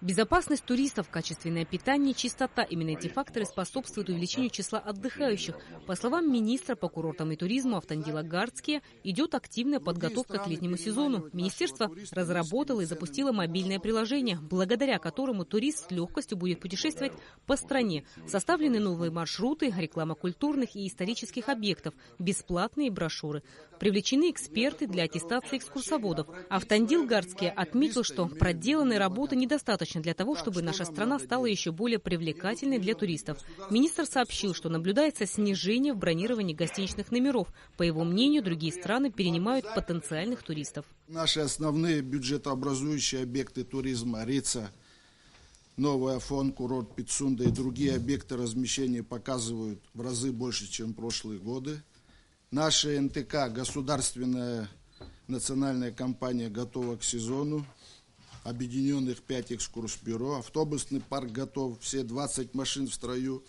Безопасность туристов, качественное питание, чистота – именно эти факторы способствуют увеличению числа отдыхающих. По словам министра по курортам и туризму Автандила Гардския, идет активная подготовка к летнему сезону. Министерство разработало и запустило мобильное приложение, благодаря которому турист с легкостью будет путешествовать по стране. Составлены новые маршруты, реклама культурных и исторических объектов, бесплатные брошюры. Привлечены эксперты для аттестации экскурсоводов. Автандил Гардский отметил, что проделанной работы недостаточно для того, чтобы наша страна стала еще более привлекательной для туристов. Министр сообщил, что наблюдается снижение в бронировании гостиничных номеров. По его мнению, другие страны перенимают потенциальных туристов. Наши основные бюджетообразующие объекты туризма — Рица, Новый Афон, курорт Пицунда и другие объекты размещения показывают в разы больше, чем в прошлые годы. Наша НТК, государственная национальная компания, готова к сезону. Объединенных 5 экскурсбюро, автобусный парк готов, все 20 машин в строю,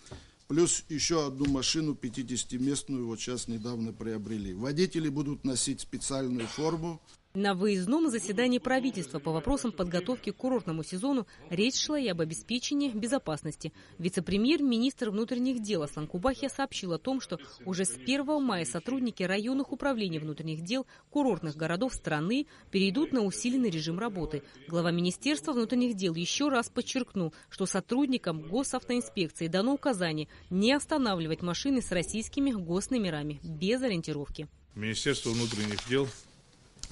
плюс еще одну машину 50-местную, вот сейчас недавно приобрели. Водители будут носить специальную форму. На выездном заседании правительства по вопросам подготовки к курортному сезону речь шла и об обеспечении безопасности. Вице-премьер-министр внутренних дел Аслан Кубахия сообщил о том, что уже с 1 мая сотрудники районных управлений внутренних дел курортных городов страны перейдут на усиленный режим работы. Глава Министерства внутренних дел еще раз подчеркнул, что сотрудникам госавтоинспекции дано указание не останавливать машины с российскими госномерами без ориентировки. Министерство внутренних дел –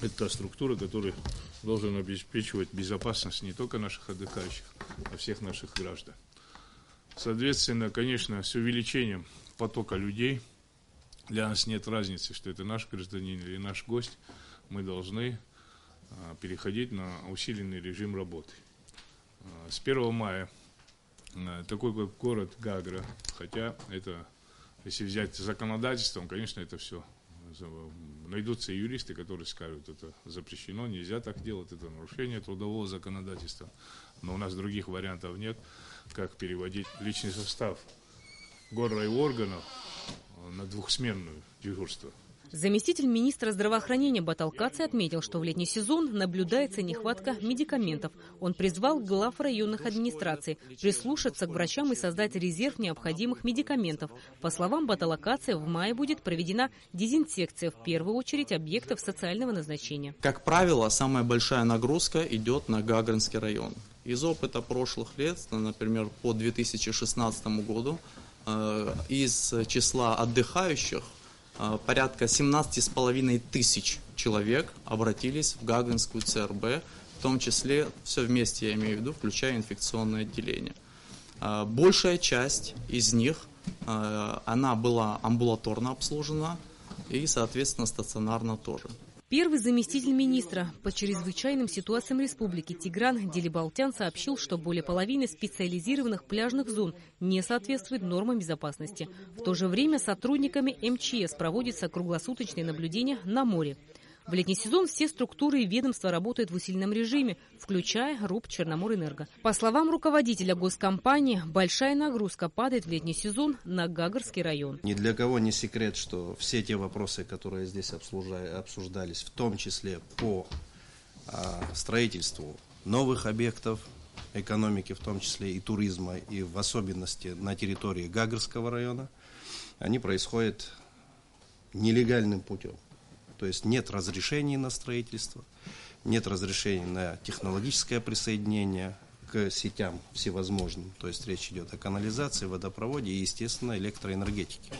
это та структура, которая должна обеспечивать безопасность не только наших отдыхающих, а всех наших граждан. Соответственно, конечно, с увеличением потока людей для нас нет разницы, что это наш гражданин или наш гость. Мы должны переходить на усиленный режим работы. С 1 мая такой как город Гагра, хотя это, если взять законодательством, конечно, это все. Найдутся юристы, которые скажут, это запрещено, нельзя так делать, это нарушение трудового законодательства. Но у нас других вариантов нет, как переводить личный состав горрайорганов на двухсменную дежурство. Заместитель министра здравоохранения Баталкаци отметил, что в летний сезон наблюдается нехватка медикаментов. Он призвал глав районных администраций прислушаться к врачам и создать резерв необходимых медикаментов. По словам Баталкаци, в мае будет проведена дезинфекция, в первую очередь, объектов социального назначения. Как правило, самая большая нагрузка идет на Гагринский район. Из опыта прошлых лет, например, по 2016 году, из числа отдыхающих порядка 17,5 тысяч человек обратились в Гагринскую ЦРБ, в том числе, все вместе я имею в виду, включая инфекционное отделение. Большая часть из них, она была амбулаторно обслужена и, соответственно, стационарно тоже. Первый заместитель министра по чрезвычайным ситуациям республики Тигран Делибалтян сообщил, что более половины специализированных пляжных зон не соответствует нормам безопасности. В то же время сотрудниками МЧС проводится круглосуточное наблюдение на море. В летний сезон все структуры и ведомства работают в усиленном режиме, включая РУП «Черноморэнерго». По словам руководителя госкомпании, большая нагрузка падает в летний сезон на Гагрский район. Ни для кого не секрет, что все те вопросы, которые здесь обсуждались, в том числе по строительству новых объектов экономики, в том числе и туризма, и в особенности на территории Гагрского района, они происходят нелегальным путем. То есть нет разрешений на строительство, нет разрешений на технологическое присоединение к сетям всевозможным. То есть речь идет о канализации, водопроводе и, естественно, электроэнергетике.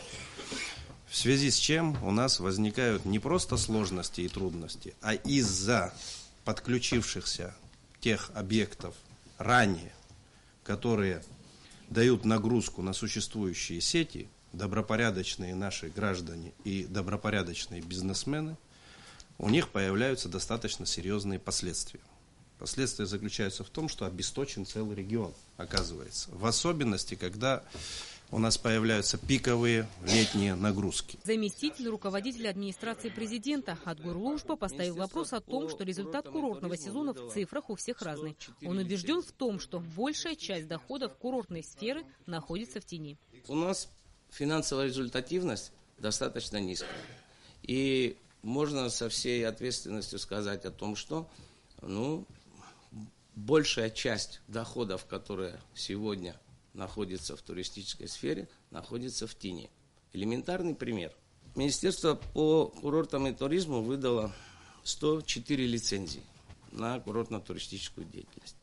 В связи с чем у нас возникают не просто сложности и трудности, а из-за подключившихся тех объектов ранее, которые дают нагрузку на существующие сети, добропорядочные наши граждане и добропорядочные бизнесмены, у них появляются достаточно серьезные последствия. Последствия заключаются в том, что обесточен целый регион, оказывается. В особенности, когда у нас появляются пиковые летние нагрузки. Заместитель руководителя администрации президента Адгур Лужба поставил вопрос о том, что результат курортного сезона в цифрах у всех разный. Он убежден в том, что большая часть доходов курортной сферы находится в тени. У нас финансовая результативность достаточно низкая. И можно со всей ответственностью сказать о том, что большая часть доходов, которые сегодня находятся в туристической сфере, находится в тени. Элементарный пример. Министерство по курортам и туризму выдало 104 лицензии на курортно-туристическую деятельность.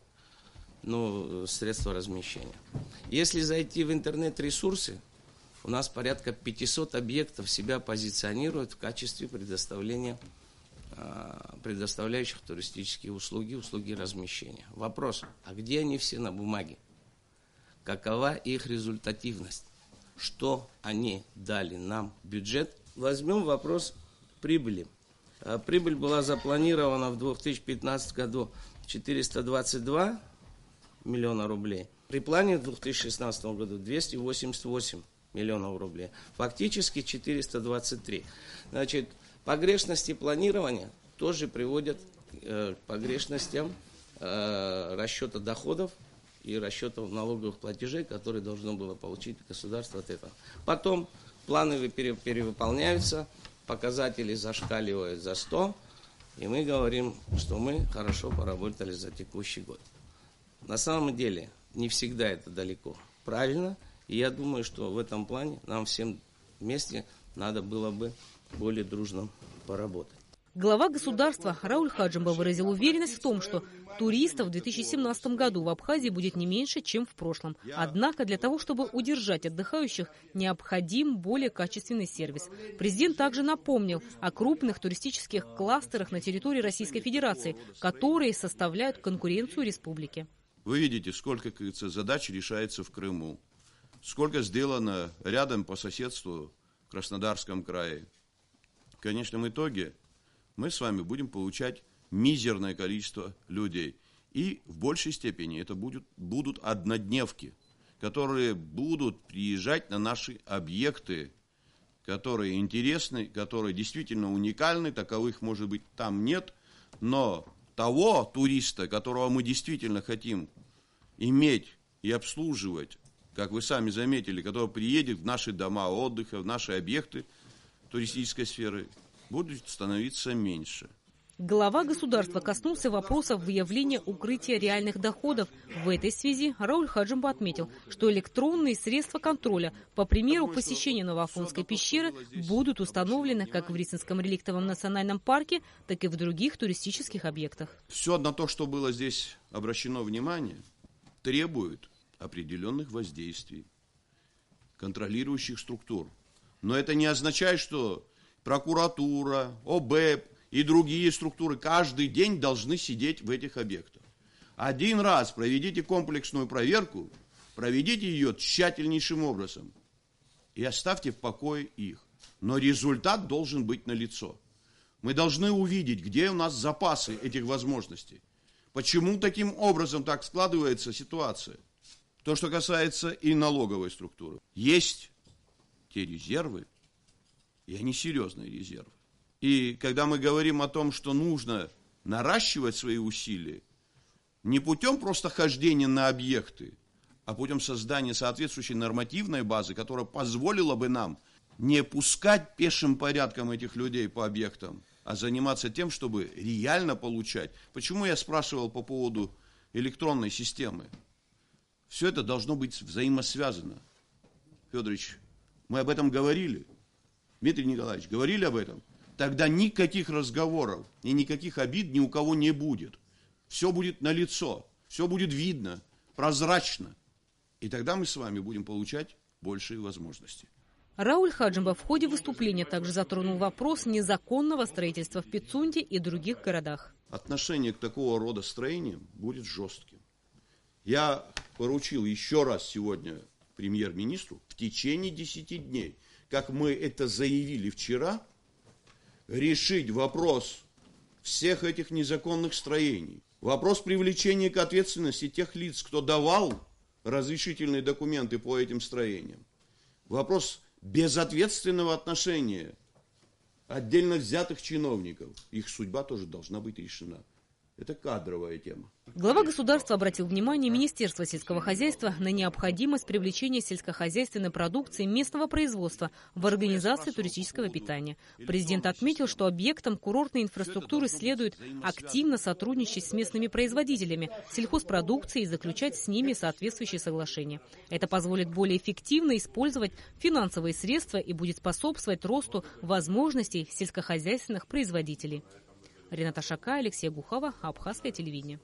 Средства размещения. Если зайти в интернет-ресурсы, у нас порядка 500 объектов себя позиционируют в качестве предоставляющих туристические услуги размещения. Вопрос, а где они все на бумаге? Какова их результативность? Что они дали нам в бюджет? Возьмем вопрос прибыли. Прибыль была запланирована в 2015 году 422 миллиона рублей. При плане в 2016 году 288 миллионов рублей. Фактически 423. Значит, погрешности планирования тоже приводят к погрешностям расчета доходов и расчетов налоговых платежей, которые должно было получить государство от этого. Потом планы перевыполняются, показатели зашкаливают за 100, и мы говорим, что мы хорошо поработали за текущий год. На самом деле, не всегда это далеко правильно, и я думаю, что в этом плане нам всем вместе надо было бы более дружно поработать. Глава государства Рауль Хаджимба выразил уверенность в том, что туристов в 2017 году в Абхазии будет не меньше, чем в прошлом. Однако для того, чтобы удержать отдыхающих, необходим более качественный сервис. Президент также напомнил о крупных туристических кластерах на территории Российской Федерации, которые составляют конкуренцию республике. Вы видите, сколько, как говорится, задач решается в Крыму, сколько сделано рядом по соседству в Краснодарском крае. В конечном итоге мы с вами будем получать мизерное количество людей. И в большей степени это будут однодневки, которые будут приезжать на наши объекты, которые интересны, которые действительно уникальны, таковых, может быть, там нет, но того туриста, которого мы действительно хотим иметь и обслуживать, как вы сами заметили, который приедет в наши дома отдыха, в наши объекты туристической сферы, будет становиться меньше. Глава государства коснулся вопросов выявления укрытия реальных доходов. В этой связи Рауль Хаджимба отметил, что электронные средства контроля, по примеру посещения Новоафонской пещеры, будут установлены как в Рицинском реликтовом национальном парке, так и в других туристических объектах. Все на то, что было здесь обращено внимание, требует определенных воздействий, контролирующих структур. Но это не означает, что прокуратура, ОБЭП и другие структуры каждый день должны сидеть в этих объектах. Один раз проведите комплексную проверку, проведите ее тщательнейшим образом и оставьте в покое их. Но результат должен быть налицо. Мы должны увидеть, где у нас запасы этих возможностей. Почему таким образом так складывается ситуация? То, что касается и налоговой структуры. Есть те резервы, и они серьезные резервы. И когда мы говорим о том, что нужно наращивать свои усилия, не путем просто хождения на объекты, а путем создания соответствующей нормативной базы, которая позволила бы нам не пускать пешим порядком этих людей по объектам, а заниматься тем, чтобы реально получать. Почему я спрашивал по поводу электронной системы? Все это должно быть взаимосвязано. Федорович, мы об этом говорили. Дмитрий Николаевич, говорили об этом? Тогда никаких разговоров и никаких обид ни у кого не будет. Все будет налицо, все будет видно, прозрачно. И тогда мы с вами будем получать большие возможности. Рауль Хаджимба в ходе выступления также затронул вопрос незаконного строительства в Пицунде и других городах. Отношение к такого рода строениям будет жестким. Я поручил еще раз сегодня премьер-министру в течение 10 дней, как мы это заявили вчера, решить вопрос всех этих незаконных строений. Вопрос привлечения к ответственности тех лиц, кто давал разрешительные документы по этим строениям. Вопрос безответственного отношения отдельно взятых чиновников. Их судьба тоже должна быть решена. Это кадровая тема. Глава государства обратил внимание Министерства сельского хозяйства на необходимость привлечения сельскохозяйственной продукции местного производства в организации туристического питания. Президент отметил, что объектам курортной инфраструктуры следует активно сотрудничать с местными производителями сельхозпродукции и заключать с ними соответствующие соглашения. Это позволит более эффективно использовать финансовые средства и будет способствовать росту возможностей сельскохозяйственных производителей. Рената Шака, Алексей Гухова, Абхазское телевидение.